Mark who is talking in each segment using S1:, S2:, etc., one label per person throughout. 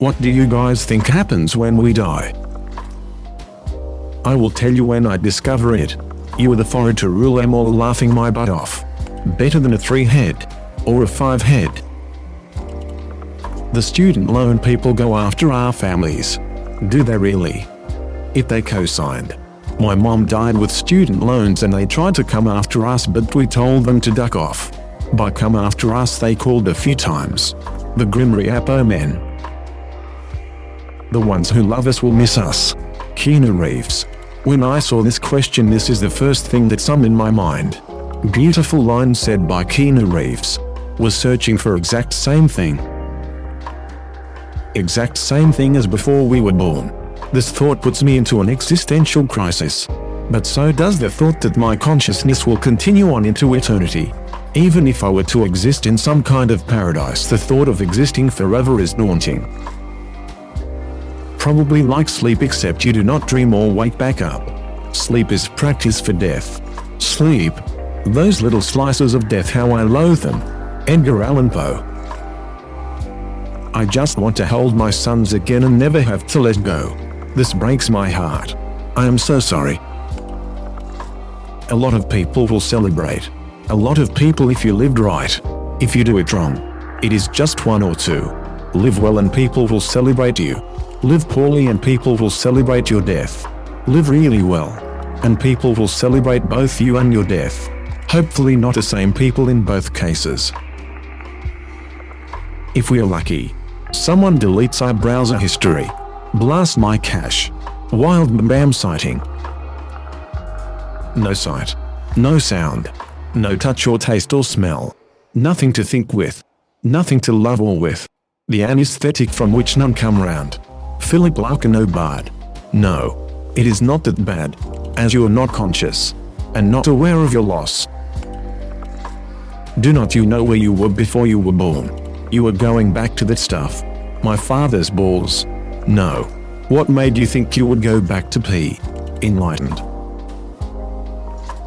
S1: What do you guys think happens when we die? I will tell you when I discover it. You are the forward to rule them all, laughing my butt off. Better than a 3-head. Or a 5-head. The student loan people go after our families. Do they really? If they co-signed. My mom died with student loans and they tried to come after us, but we told them to duck off. By come after us they called a few times. The Grim Reaper men. The ones who love us will miss us. Keanu Reeves. When I saw this question, this is the first thing that's in my mind. Beautiful line said by Keanu Reeves. Was searching for exact same thing. Exact same thing as before we were born. This thought puts me into an existential crisis. But so does the thought that my consciousness will continue on into eternity. Even if I were to exist in some kind of paradise, the thought of existing forever is daunting. Probably like sleep, except you do not dream or wake back up. Sleep is practice for death. Sleep. Those little slices of death, how I loathe them. Edgar Allan Poe. I just want to hold my sons again and never have to let go. This breaks my heart. I am so sorry. A lot of people will celebrate. A lot of people if you lived right. If you do it wrong. It is just one or two. Live well and people will celebrate you. Live poorly and people will celebrate your death. Live really well. And people will celebrate both you and your death. Hopefully not the same people in both cases. If we are lucky, someone deletes our browser history. Blast my cache. Wild Mbam sighting. No sight. No sound. No touch or taste or smell. Nothing to think with. Nothing to love or with. The anesthetic from which none come round. Philip Larkin Bard. No. It is not that bad. As you are not conscious. And not aware of your loss. Do not you know where you were before you were born? You were going back to that stuff. My father's balls. No. What made you think you would go back to pee? Enlightened.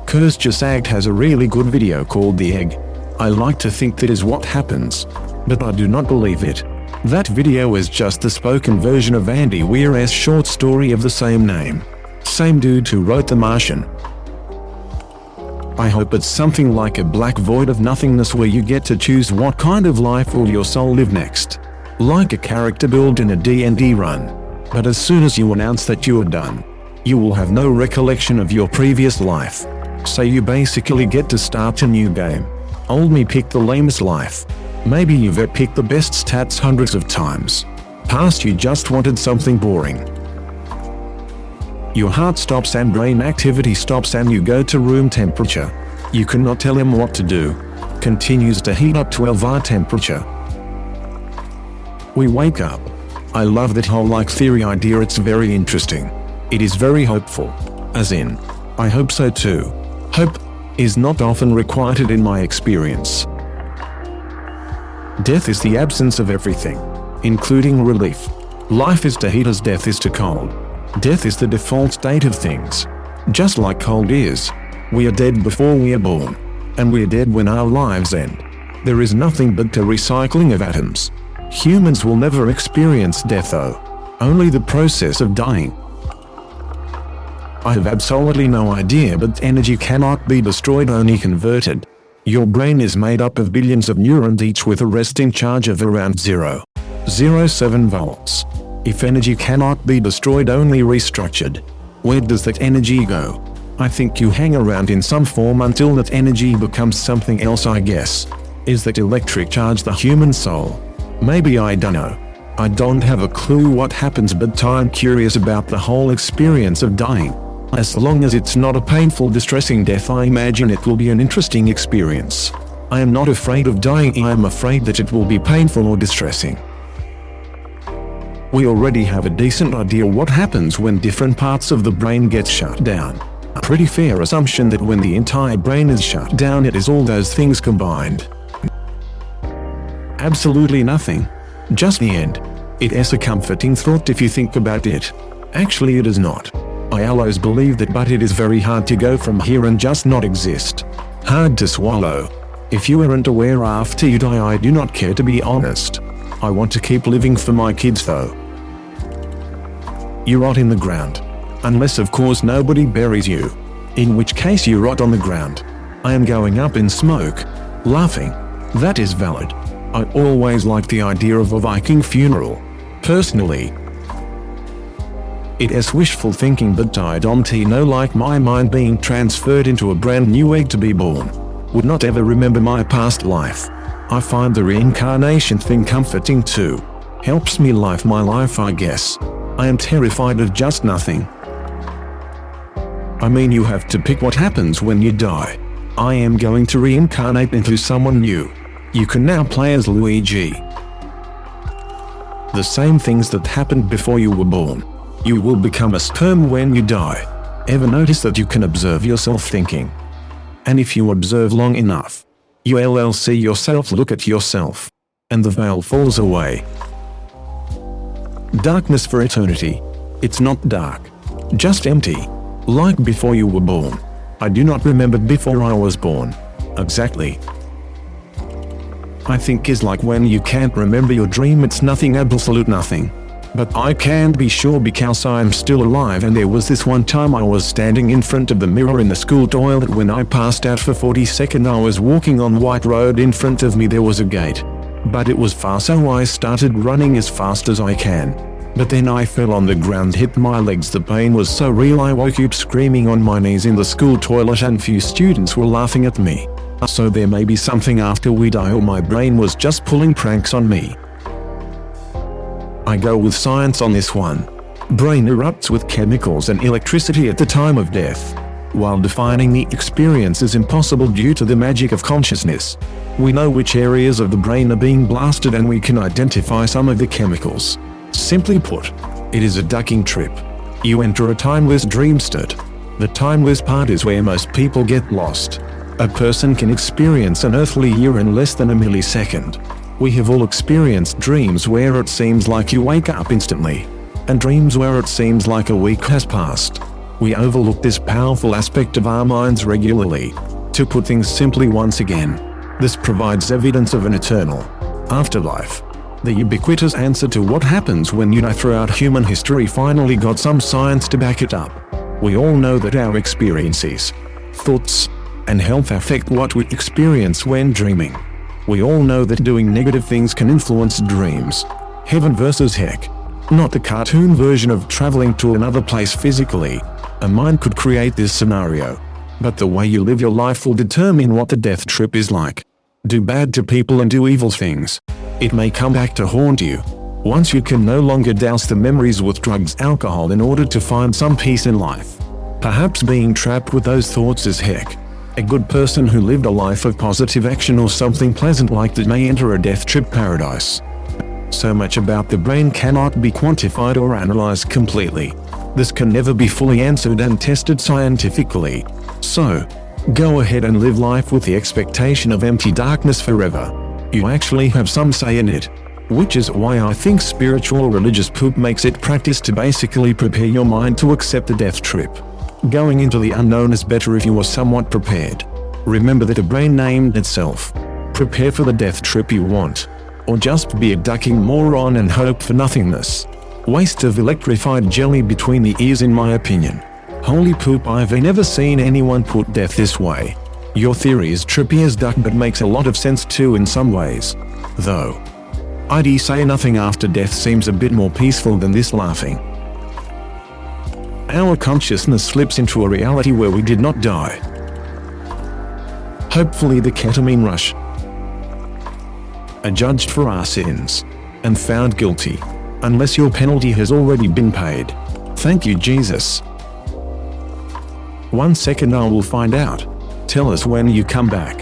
S1: Curse Jasagt has a really good video called The Egg. I like to think that is what happens. But I do not believe it. That video is just the spoken version of Andy Weir's short story of the same name. Same dude who wrote The Martian. I hope it's something like a black void of nothingness where you get to choose what kind of life will your soul live next. Like a character build in a D&D run. But as soon as you announce that you are done, you will have no recollection of your previous life. So you basically get to start a new game. Old me picked the lamest life. Maybe you've picked the best stats hundreds of times. Past you just wanted something boring. Your heart stops and brain activity stops and you go to room temperature. You cannot tell him what to do. Continues to heat up 12-hour temperature. We wake up. I love that whole like theory idea, it's very interesting. It is very hopeful. As in, I hope so too. Hope is not often requited in my experience. Death is the absence of everything, including relief. Life is to heat as death is to cold. Death is the default state of things. Just like cold is. We are dead before we are born. And we are dead when our lives end. There is nothing but the recycling of atoms. Humans will never experience death though. Only the process of dying. I have absolutely no idea, but energy cannot be destroyed, only converted. Your brain is made up of billions of neurons, each with a resting charge of around 0.07 volts. If energy cannot be destroyed, only restructured. Where does that energy go? I think you hang around in some form until that energy becomes something else, I guess. Is that electric charge the human soul? Maybe, I don't know. I don't have a clue what happens, but I'm curious about the whole experience of dying. As long as it's not a painful, distressing death, I imagine it will be an interesting experience. I am not afraid of dying, I am afraid that it will be painful or distressing. We already have a decent idea what happens when different parts of the brain get shut down. A pretty fair assumption that when the entire brain is shut down, it is all those things combined. Absolutely nothing. Just the end. It is a comforting thought if you think about it. Actually, it is not. I always believe that, but it is very hard to go from here and just not exist. Hard to swallow. If you aren't aware after you die, I do not care, to be honest. I want to keep living for my kids though. You rot in the ground. Unless of course nobody buries you. In which case you rot on the ground. I am going up in smoke. Laughing. That is valid. I always liked the idea of a Viking funeral. Personally. It is wishful thinking, but I don't know, like my mind being transferred into a brand new egg to be born. Would not ever remember my past life. I find the reincarnation thing comforting too. Helps me live my life, I guess. I am terrified of just nothing. I mean, you have to pick what happens when you die. I am going to reincarnate into someone new. You can now play as Luigi. The same things that happened before you were born. You will become a sperm when you die. Ever notice that you can observe yourself thinking? And if you observe long enough, you'll see yourself look at yourself. And the veil falls away. Darkness for eternity. It's not dark. Just empty. Like before you were born. I do not remember before I was born. Exactly. I think is like when you can't remember your dream, it's nothing, absolute nothing. But I can't be sure because I am still alive, and there was this one time I was standing in front of the mirror in the school toilet when I passed out for 40 seconds. I was walking on white road, in front of me there was a gate. But it was far, so I started running as fast as I can. But then I fell on the ground, hit my legs. The pain was so real I woke up screaming on my knees in the school toilet, and few students were laughing at me. So there may be something after we die, or my brain was just pulling pranks on me. I go with science on this one. Brain erupts with chemicals and electricity at the time of death. While defining the experience is impossible due to the magic of consciousness, we know which areas of the brain are being blasted, and we can identify some of the chemicals. Simply put, it is a ducking trip. You enter a timeless dream state. The timeless part is where most people get lost. A person can experience an earthly year in less than a millisecond. We have all experienced dreams where it seems like you wake up instantly, and dreams where it seems like a week has passed. We overlook this powerful aspect of our minds regularly. To put things simply once again, this provides evidence of an eternal afterlife. The ubiquitous answer to what happens when you die throughout human history finally got some science to back it up. We all know that our experiences, thoughts, and health affect what we experience when dreaming. We all know that doing negative things can influence dreams. Heaven versus heck. Not the cartoon version of traveling to another place physically. A mind could create this scenario. But the way you live your life will determine what the death trip is like. Do bad to people and do evil things. It may come back to haunt you. Once you can no longer douse the memories with drugs, alcohol in order to find some peace in life. Perhaps being trapped with those thoughts is heck. A good person who lived a life of positive action or something pleasant like that may enter a death trip paradise. So much about the brain cannot be quantified or analyzed completely. This can never be fully answered and tested scientifically. So, go ahead and live life with the expectation of empty darkness forever. You actually have some say in it. Which is why I think spiritual religious poop makes it practice to basically prepare your mind to accept the death trip. Going into the unknown is better if you are somewhat prepared. Remember that the brain named itself. Prepare for the death trip you want. Or just be a ducking moron and hope for nothingness. Waste of electrified jelly between the ears, in my opinion. Holy poop, I've never seen anyone put death this way. Your theory is trippy as duck, but makes a lot of sense too in some ways. Though, I'd say nothing after death seems a bit more peaceful than this laughing. Our consciousness slips into a reality where we did not die. Hopefully the ketamine rush. Are judged for our sins and found guilty, unless your penalty has already been paid. Thank you, Jesus. 1 second, I will find out. Tell us when you come back.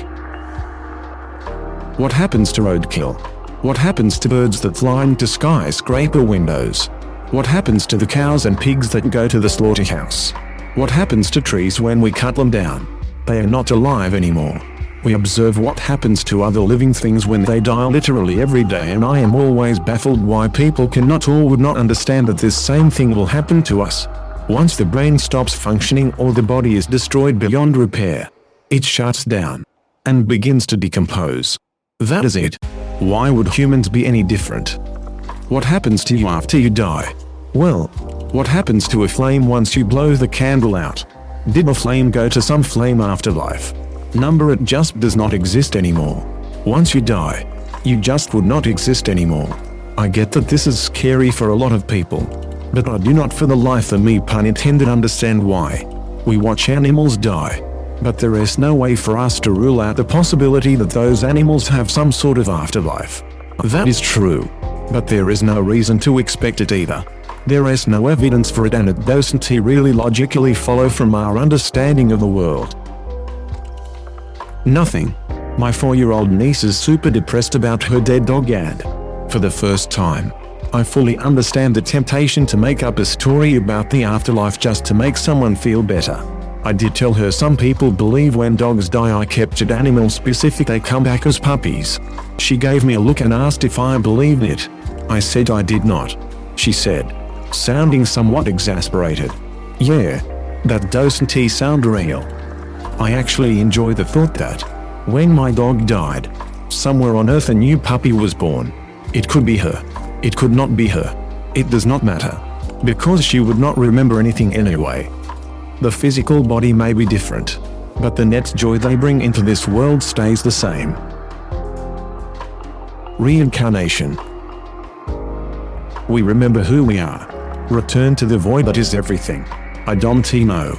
S1: What happens to roadkill? What happens to birds that fly into skyscraper windows? What happens to the cows and pigs that go to the slaughterhouse? What happens to trees when we cut them down? They are not alive anymore. We observe what happens to other living things when they die literally every day, and I am always baffled why people cannot or would not understand that this same thing will happen to us. Once the brain stops functioning or the body is destroyed beyond repair, it shuts down and begins to decompose. That is it. Why would humans be any different? What happens to you after you die? Well, what happens to a flame once you blow the candle out? Did a flame go to some flame afterlife? Number it just does not exist anymore. Once you die, you just would not exist anymore. I get that this is scary for a lot of people, but I do not for the life of me, pun intended, understand why. We watch animals die, but there is no way for us to rule out the possibility that those animals have some sort of afterlife. That is true, but there is no reason to expect it either. There is no evidence for it, and it doesn't really logically follow from our understanding of the world. Nothing. My 4-year-old niece is super depressed about her dead dog, and for the first time, I fully understand the temptation to make up a story about the afterlife just to make someone feel better. I did tell her some people believe when dogs die are captured animals specific, they come back as puppies. She gave me a look and asked if I believed it. I said I did not. She said, sounding somewhat exasperated, "Yeah, that doesn't sound real." I actually enjoy the thought that, when my dog died, somewhere on earth a new puppy was born. It could be her. It could not be her. It does not matter, because she would not remember anything anyway. The physical body may be different, but the net joy they bring into this world stays the same. Reincarnation. We remember who we are. Return to the void that is everything. I don't know.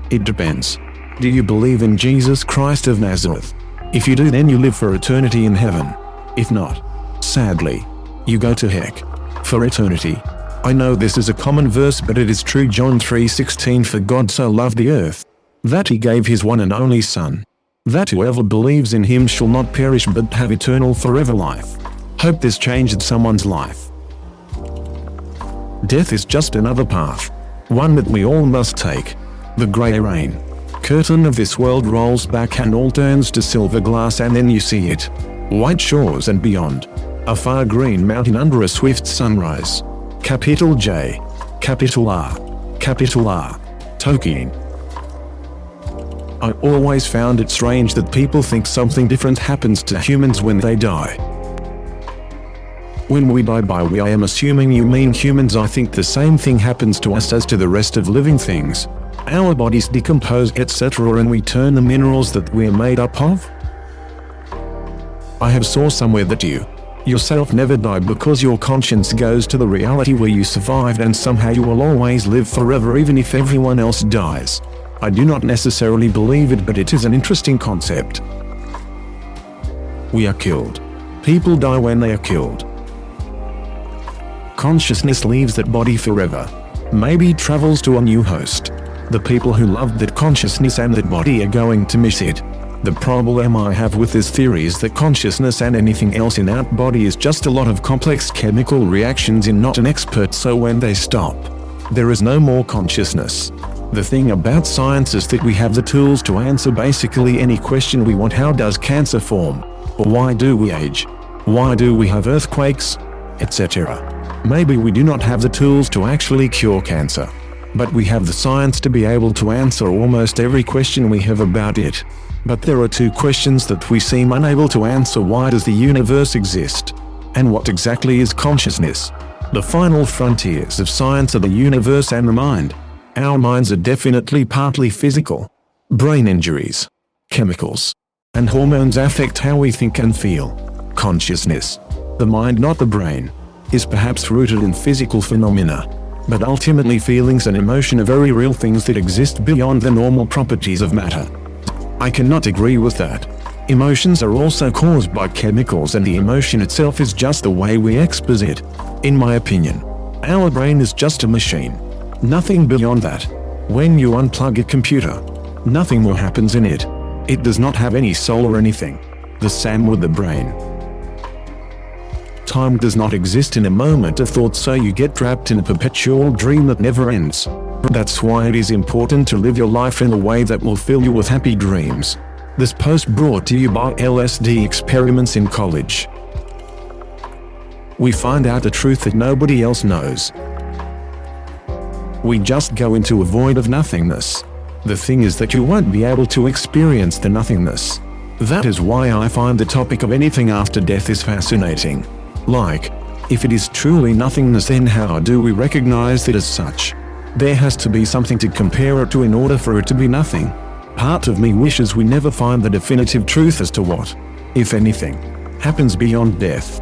S1: It depends. Do you believe in Jesus Christ of Nazareth? If you do, then you live for eternity in heaven. If not, sadly, you go to heck for eternity. I know this is a common verse, but it is true. John 3:16, for God so loved the earth, that he gave his one and only Son, that whoever believes in him shall not perish but have eternal forever life. Hope this changed someone's life. Death is just another path, one that we all must take. The grey rain curtain of this world rolls back and all turns to silver glass, and then you see it. White shores and beyond, a far green mountain under a swift sunrise. Capital J, capital R, capital R, Tolkien. I always found it strange that people think something different happens to humans when they die. When we die, by we I am assuming you mean humans. I think the same thing happens to us as to the rest of living things. Our bodies decompose, etc., and we turn the minerals that we are made up of. I have saw somewhere that you yourself never die because your conscience goes to the reality where you survived, and somehow you will always live forever even if everyone else dies. I do not necessarily believe it, but it is an interesting concept. We are killed. People die when they are killed. Consciousness leaves that body forever. Maybe travels to a new host. The people who loved that consciousness and that body are going to miss it. The problem I have with this theory is that consciousness and anything else in our body is just a lot of complex chemical reactions in not an expert, so when they stop, there is no more consciousness. The thing about science is that we have the tools to answer basically any question we want. How does cancer form? Or why do we age? Why do we have earthquakes? Etc. Maybe we do not have the tools to actually cure cancer, but we have the science to be able to answer almost every question we have about it. But there are two questions that we seem unable to answer. Why does the universe exist? And what exactly is consciousness? The final frontiers of science are the universe and the mind. Our minds are definitely partly physical. Brain injuries, chemicals, and hormones affect how we think and feel. Consciousness, the mind not the brain, is perhaps rooted in physical phenomena, but ultimately feelings and emotion are very real things that exist beyond the normal properties of matter. I cannot agree with that. Emotions are also caused by chemicals, and the emotion itself is just the way we express it. In my opinion, our brain is just a machine. Nothing beyond that. When you unplug a computer, nothing more happens in it. It does not have any soul or anything. The same with the brain. Time does not exist in a moment of thought, so you get trapped in a perpetual dream that never ends. That's why it is important to live your life in a way that will fill you with happy dreams. This post brought to you by LSD experiments in college. We find out the truth that nobody else knows. We just go into a void of nothingness. The thing is that you won't be able to experience the nothingness. That is why I find the topic of anything after death is fascinating. Like, if it is truly nothingness, then how do we recognize it as such? There has to be something to compare it to in order for it to be nothing. Part of me wishes we never find the definitive truth as to what, if anything, happens beyond death.